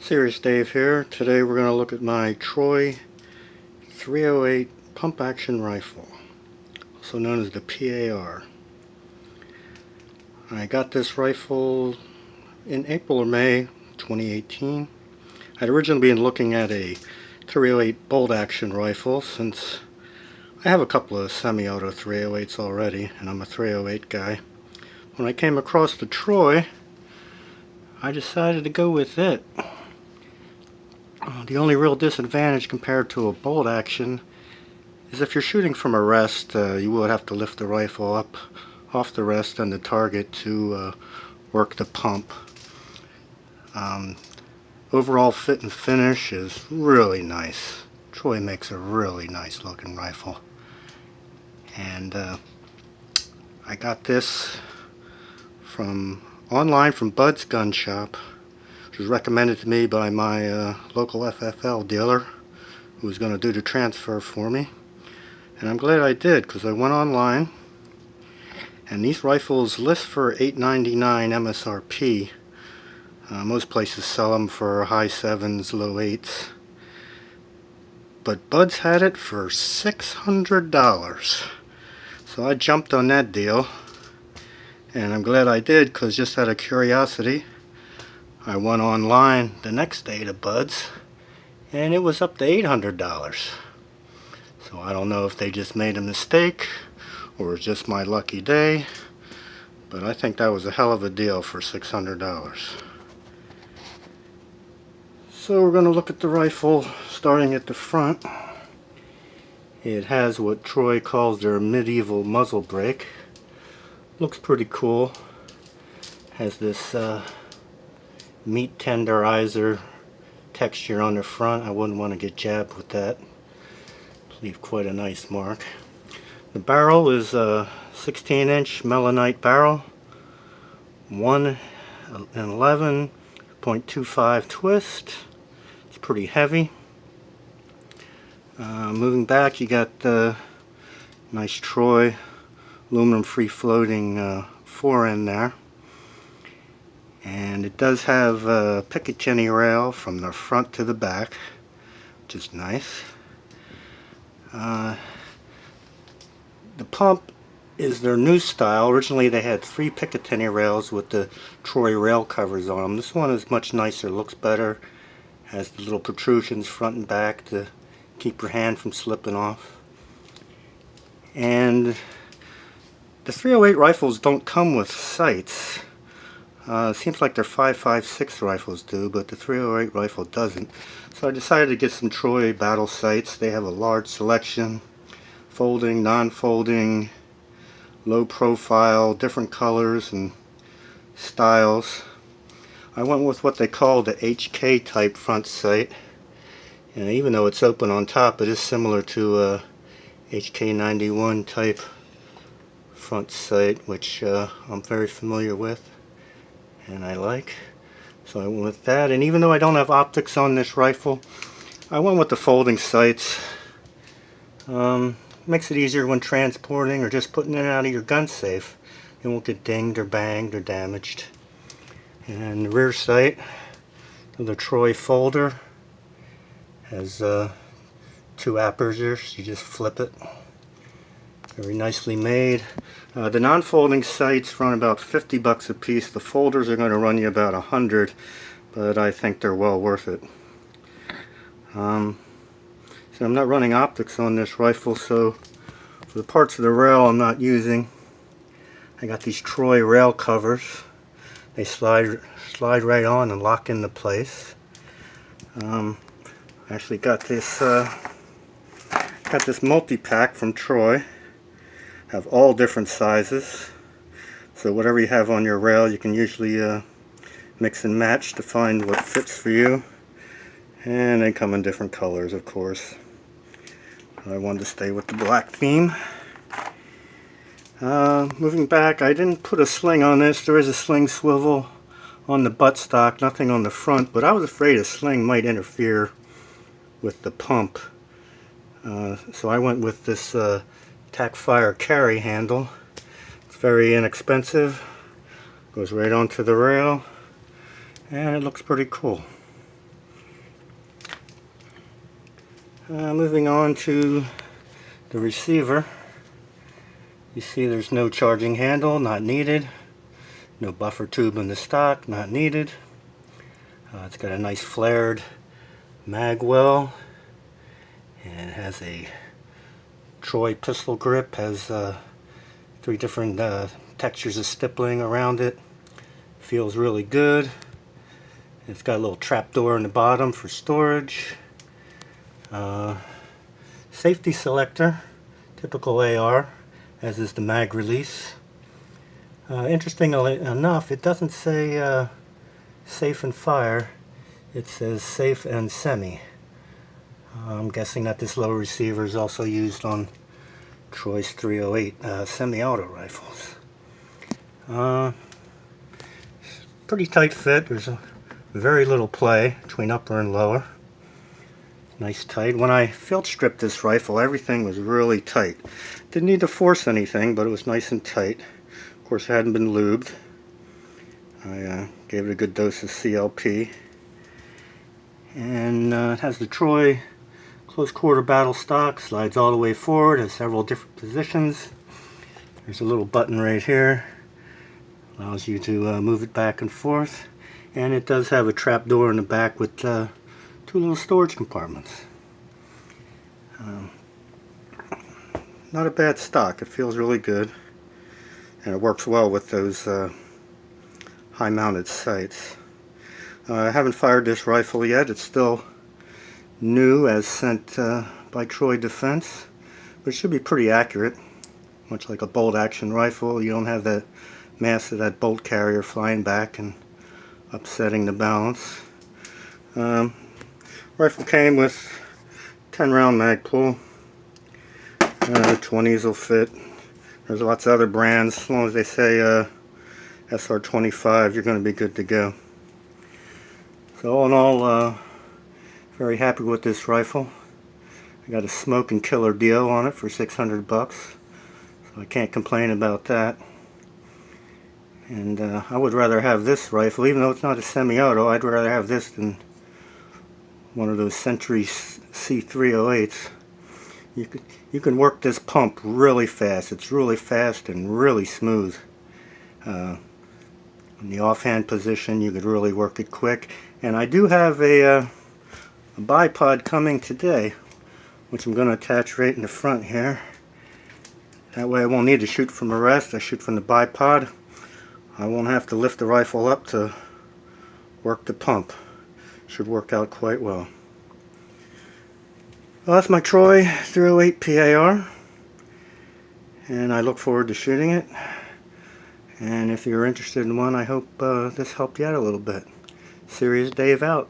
Serious Dave here. Today we're going to look at my Troy 308 pump action rifle, also known as the PAR. I got this rifle in April or May 2018. I'd originally been looking at a 308 bolt action rifle since I have a couple of semi-auto 308s already and I'm a 308 guy. When I came across the Troy, I decided to go with it. The only real disadvantage compared to a bolt action is if you're shooting from a rest, you would have to lift the rifle up off the rest and the target to work the pump. Overall fit and finish is really nice. Troy makes a really nice looking rifle. And I got this online from Bud's Gun Shop, which was recommended to me by my local FFL dealer who was going to do the transfer for me. And I'm glad I did, because I went online and these rifles list for $8.99 MSRP. Most places sell them for high 7s, low 8s. But Bud's had it for $600. So I jumped on that deal. And I'm glad I did, because just out of curiosity, I went online the next day to Bud's, and it was up to $800. So I don't know if they just made a mistake, or it was just my lucky day, but I think that was a hell of a deal for $600. So we're going to look at the rifle starting at the front. It has what Troy calls their medieval muzzle brake. Looks pretty cool. Has this meat tenderizer texture on the front. I wouldn't want to get jabbed with that. Leave quite a nice mark. The barrel is a 16-inch Melinite barrel, 111.25 twist. It's pretty heavy. Moving back, you got the nice Troy aluminum free floating fore end there. And it does have a Picatinny rail from the front to the back, which is nice. The pump is their new style. Originally they had 3 Picatinny rails with the Troy rail covers on them. This one is much nicer, looks better. Has the little protrusions front and back to keep your hand from slipping off. And the 308 rifles don't come with sights. It seems like their 5.56 rifles do, but the 308 rifle doesn't. So I decided to get some Troy battle sights. They have a large selection, folding, non-folding, low profile, different colors and styles. I went with what they call the HK type front sight. And even though it's open on top, it is similar to a HK91 type front sight, which I'm very familiar with and I like. So I went with that, and even though I don't have optics on this rifle, I went with the folding sights. Makes it easier when transporting or just putting it out of your gun safe. You won't get dinged or banged or damaged. And the rear sight of the Troy folder has 2 apertures. You just flip it. Very nicely made. The non-folding sights run about $50 a piece. The folders are going to run you about $100, but I think they're well worth it. So I'm not running optics on this rifle, so for the parts of the rail I'm not using, I got these Troy rail covers. They slide right on and lock into place. I actually got this multi-pack from Troy. Have all different sizes, so whatever you have on your rail you can usually mix and match to find what fits for you, and they come in different colors, of course. I wanted to stay with the black theme. Moving back, I didn't put a sling on this. There is a sling swivel on the buttstock, nothing on the front, but I was afraid a sling might interfere with the pump, so I went with this Tacfire carry handle. It's very inexpensive, goes right onto the rail, and it looks pretty cool. Moving on to the receiver. You see there's no charging handle, not needed. No buffer tube in the stock, not needed. It's got a nice flared mag well, and it has a Troy pistol grip, has 3 different textures of stippling around it. Feels really good. It's got a little trap door in the bottom for storage. Safety selector, typical AR, as is the mag release. Interestingly enough, it doesn't say safe and fire, it says safe and semi. I'm guessing that this little receiver is also used on Troy's 308 semi-auto rifles. Pretty tight fit. There's very little play between upper and lower. Nice tight. When I field stripped this rifle, everything was really tight. Didn't need to force anything, but it was nice and tight. Of course, it hadn't been lubed. I gave it a good dose of CLP. And it has the Troy close quarter battle stock, slides all the way forward, has several different positions. There's a little button right here, allows you to move it back and forth, and it does have a trap door in the back with 2 little storage compartments. Not a bad stock. It feels really good, and it works well with those high mounted sights. I haven't fired this rifle yet. It's still new as sent by Troy Defense, but it should be pretty accurate. Much like a bolt action rifle, you don't have that mass of that bolt carrier flying back and upsetting the balance. Rifle came with 10 round mag pull. 20s will fit. There's lots of other brands. As long as they say SR25, you're going to be good to go. So all in all, very happy with this rifle. I got a smoke and killer deal on it for $600, so I can't complain about that. And I would rather have this rifle, even though it's not a semi-auto. I'd rather have this than one of those Century C308s. You can work this pump really fast. It's really fast and really smooth. In the offhand position, you could really work it quick. And I do have a bipod coming today, which I'm going to attach right in the front here. That way I won't need to shoot from a rest. I shoot from the bipod. I won't have to lift the rifle up to work the pump. Should work out quite well. Well, that's my Troy 308 PAR, and I look forward to shooting it. And if you're interested in one, I hope this helped you out a little bit. Serious Dave out.